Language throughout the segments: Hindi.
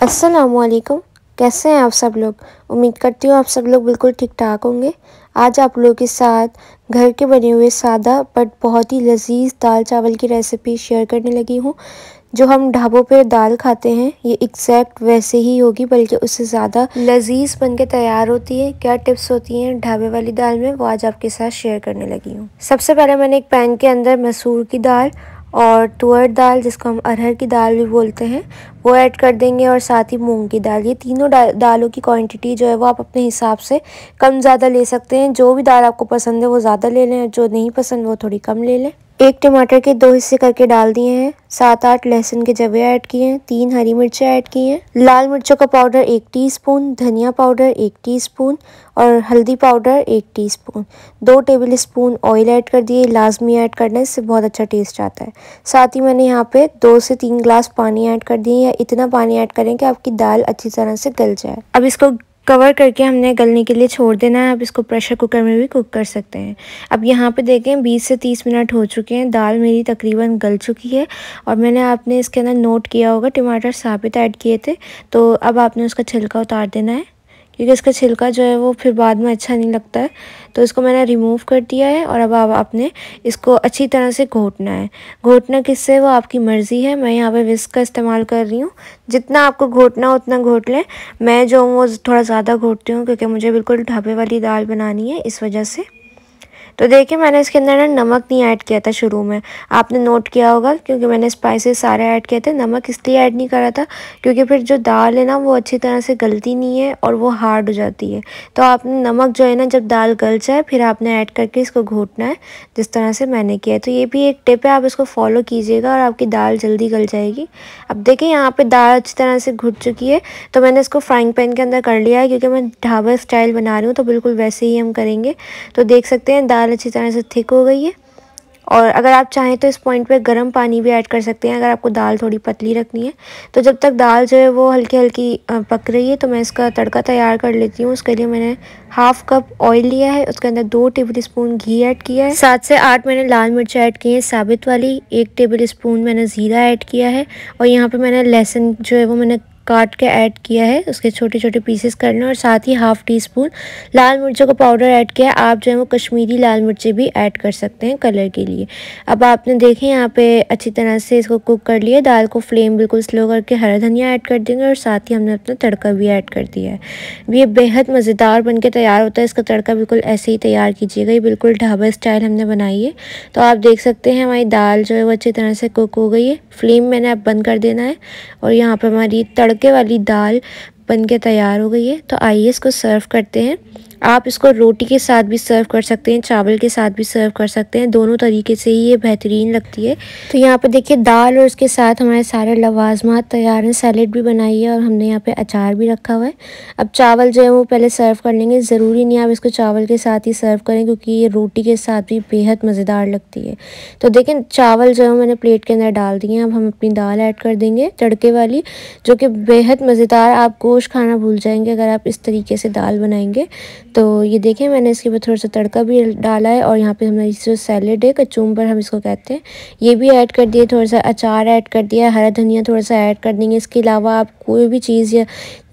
अस्सलामुअलैकुम। कैसे हैं आप सब लोग। उम्मीद करती हूँ आप सब लोग बिल्कुल ठीक ठाक होंगे। आज आप लोगों के साथ घर के बने हुए सादा बट बहुत ही लजीज दाल चावल की रेसिपी शेयर करने लगी हूँ। जो हम ढाबों पे दाल खाते हैं ये एग्जैक्ट वैसे ही होगी, बल्कि उससे ज़्यादा लजीज बन के तैयार होती है। क्या टिप्स होती हैं ढाबे वाली दाल में, वो आज आपके साथ शेयर करने लगी हूँ। सबसे पहले मैंने एक पैन के अंदर मसूर की दाल और तुअर दाल, जिसको हम अरहर की दाल भी बोलते हैं, वो ऐड कर देंगे, और साथ ही मूंग की दाल। ये तीनों दालों की क्वांटिटी जो है वो आप अपने हिसाब से कम ज़्यादा ले सकते हैं। जो भी दाल आपको पसंद है वो ज़्यादा ले लें, जो नहीं पसंद वो थोड़ी कम ले लें। एक टमाटर के 2 हिस्से करके डाल दिए हैं। 7-8 लहसुन के जवे ऐड किए हैं। 3 हरी मिर्चें ऐड की हैं। लाल मिर्चों का पाउडर 1 टीस्पून, धनिया पाउडर 1 टीस्पून और हल्दी powder 1 teaspoon. 2 table spoon oil add कर दिए। लाजमी ऐड करना है, इससे बहुत अच्छा टेस्ट आता है। साथ ही मैंने यहाँ पे 2 से 3 ग्लास पानी ऐड कर दिए, या इतना पानी ऐड करें कि आपकी दाल अच्छी तरह से गल जाए। अब इसको कवर करके हमने गलने के लिए छोड़ देना है। अब इसको प्रेशर कुकर में भी कुक कर सकते हैं। अब यहाँ पे देखें 20 से 30 मिनट हो चुके हैं। दाल मेरी तकरीबन गल चुकी है, और मैंने आपने इसके अंदर नोट किया होगा टमाटर साबित ऐड किए थे। तो अब आपने उसका छिलका उतार देना है, क्योंकि इसका छिलका जो है वो फिर बाद में अच्छा नहीं लगता है। तो इसको मैंने रिमूव कर दिया है, और अब आपने इसको अच्छी तरह से घोटना है। घोटना किससे वो आपकी मर्ज़ी है। मैं यहाँ पे विस्क का इस्तेमाल कर रही हूँ। जितना आपको घोटना हो उतना घोट लें। मैं जो हूँ वो थोड़ा ज़्यादा घोटती हूँ, क्योंकि मुझे बिल्कुल ढाबे वाली दाल बनानी है, इस वजह से। तो देखिए मैंने इसके अंदर ना नमक नहीं ऐड किया था शुरू में, आपने नोट किया होगा, क्योंकि मैंने स्पाइसेस सारे ऐड किए थे। नमक इसलिए ऐड नहीं करा था क्योंकि फिर जो दाल है ना वो अच्छी तरह से गलती नहीं है और वो हार्ड हो जाती है। तो आपने नमक जो है ना जब दाल गल जाए फिर आपने ऐड करके इसको घोटना है, जिस तरह से मैंने किया है। तो ये भी एक टिप है, आप इसको फॉलो कीजिएगा और आपकी दाल जल्दी गल जाएगी। अब देखिए यहाँ पर दाल अच्छी तरह से घुट चुकी है, तो मैंने इसको फ्राइंग पैन के अंदर कर लिया है, क्योंकि मैं ढाबा स्टाइल बना रही हूँ, तो बिल्कुल वैसे ही हम करेंगे। तो देख सकते हैं दाल अच्छी तरह से थिक हो गई है। और अगर आप चाहें तो इस पॉइंट पे गर्म पानी भी ऐड कर सकते हैं, अगर आपको दाल थोड़ी पतली रखनी है। तो जब तक दाल जो है वो हल्की हल्की पक रही है, तो मैं इसका तड़का तैयार कर लेती हूँ। उसके लिए मैंने हाफ कप ऑयल लिया है, उसके अंदर 2 टेबल स्पून घी ऐड किया है। 7 से 8 मैंने लाल मिर्च ऐड की है साबित वाली। 1 टेबल स्पून मैंने ज़ीरा ऐड किया है, और यहाँ पे मैंने लहसुन जो है वो मैंने काट के ऐड किया है, उसके छोटे छोटे पीसेस करने, और साथ ही हाफ़ टी स्पून लाल मिर्चों का पाउडर ऐड किया है। आप जो है वो कश्मीरी लाल मिर्चें भी ऐड कर सकते हैं कलर के लिए। अब आपने देखें यहाँ पे अच्छी तरह से इसको कुक कर लिया। दाल को फ्लेम बिल्कुल स्लो करके हरा धनिया ऐड कर देंगे, और साथ ही हमने अपना तड़का भी ऐड कर दिया है। ये बेहद मज़ेदार बन के तैयार होता है। इसका तड़का बिल्कुल ऐसे ही तैयार कीजिएगा, ये बिल्कुल ढाबा स्टाइल हमने बनाई है। तो आप देख सकते हैं हमारी दाल जो है वो अच्छी तरह से कुक हो गई है। फ्लेम मैंने अब बंद कर देना है, और यहाँ पर हमारी तड़के वाली दाल बन के तैयार हो गई है। तो आइए इसको सर्व करते हैं। आप इसको रोटी के साथ भी सर्व कर सकते हैं, चावल के साथ भी सर्व कर सकते हैं। दोनों तरीके से ही ये बेहतरीन लगती है। तो यहाँ पे देखिए दाल और उसके साथ हमारे सारे लवाजमात तैयार हैं। सैलेड भी बनाई है, और हमने यहाँ पे अचार भी रखा हुआ है। अब चावल जो है वो पहले सर्व कर लेंगे। ज़रूरी नहीं आप इसको चावल के साथ ही सर्व करें, क्योंकि ये रोटी के साथ भी बेहद मज़ेदार लगती है। तो देखें चावल जो है मैंने प्लेट के अंदर डाल दिए हैं। अब हम अपनी दाल ऐड कर देंगे तड़के वाली, जो कि बेहद मज़ेदार। आप गोश्त खाना भूल जाएंगे अगर आप इस तरीके से दाल बनाएंगे। तो ये देखें मैंने इसके ऊपर थोड़ा सा तड़का भी डाला है, और यहाँ पे हमने जो सैलेड है कचूम्बर हम इसको कहते हैं, ये भी ऐड कर दिए। थोड़ा सा अचार ऐड कर दिया, हरा धनिया थोड़ा सा ऐड कर देंगे। इसके अलावा आप कोई भी चीज़ या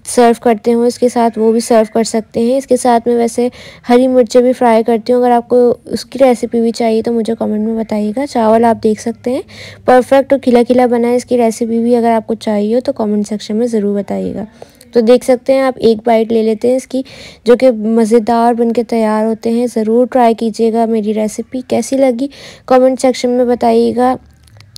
सर्व करते हो इसके साथ वो भी सर्व कर सकते हैं। इसके साथ में वैसे हरी मिर्चें भी फ्राई करती हूँ। अगर आपको उसकी रेसिपी भी चाहिए तो मुझे कमेंट में बताइएगा। चावल आप देख सकते हैं परफेक्ट और खिला खिला बना है। इसकी रेसिपी भी अगर आपको चाहिए हो तो कमेंट सेक्शन में ज़रूर बताइएगा। तो देख सकते हैं आप एक बाइट ले लेते हैं इसकी, जो कि मज़ेदार बनके तैयार होते हैं। ज़रूर ट्राई कीजिएगा। मेरी रेसिपी कैसी लगी कमेंट सेक्शन में बताइएगा।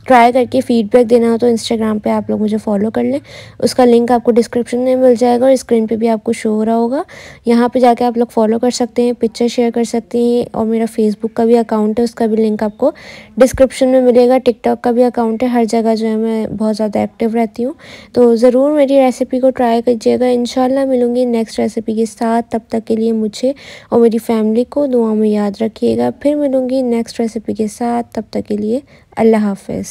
ट्राई करके फीडबैक देना हो तो इंस्टाग्राम पे आप लोग मुझे फॉलो कर लें, उसका लिंक आपको डिस्क्रिप्शन में मिल जाएगा, और स्क्रीन पे भी आपको शो हो रहा होगा। यहाँ पे जाके आप लोग फॉलो कर सकते हैं, पिक्चर शेयर कर सकते हैं, और मेरा फेसबुक का भी अकाउंट है, उसका भी लिंक आपको डिस्क्रिप्शन में मिलेगा। टिकटॉक का भी अकाउंट है। हर जगह जो है मैं बहुत ज़्यादा एक्टिव रहती हूँ। तो ज़रूर मेरी रेसिपी को ट्राई कीजिएगा। इंशाल्लाह मिलूँगी नेक्स्ट रेसिपी के साथ। तब तक के लिए मुझे और मेरी फैमिली को दुआ में याद रखिएगा। फिर मिलूँगी नेक्स्ट रेसिपी के साथ। तब तक के लिए अल्लाह हाफ़िज़।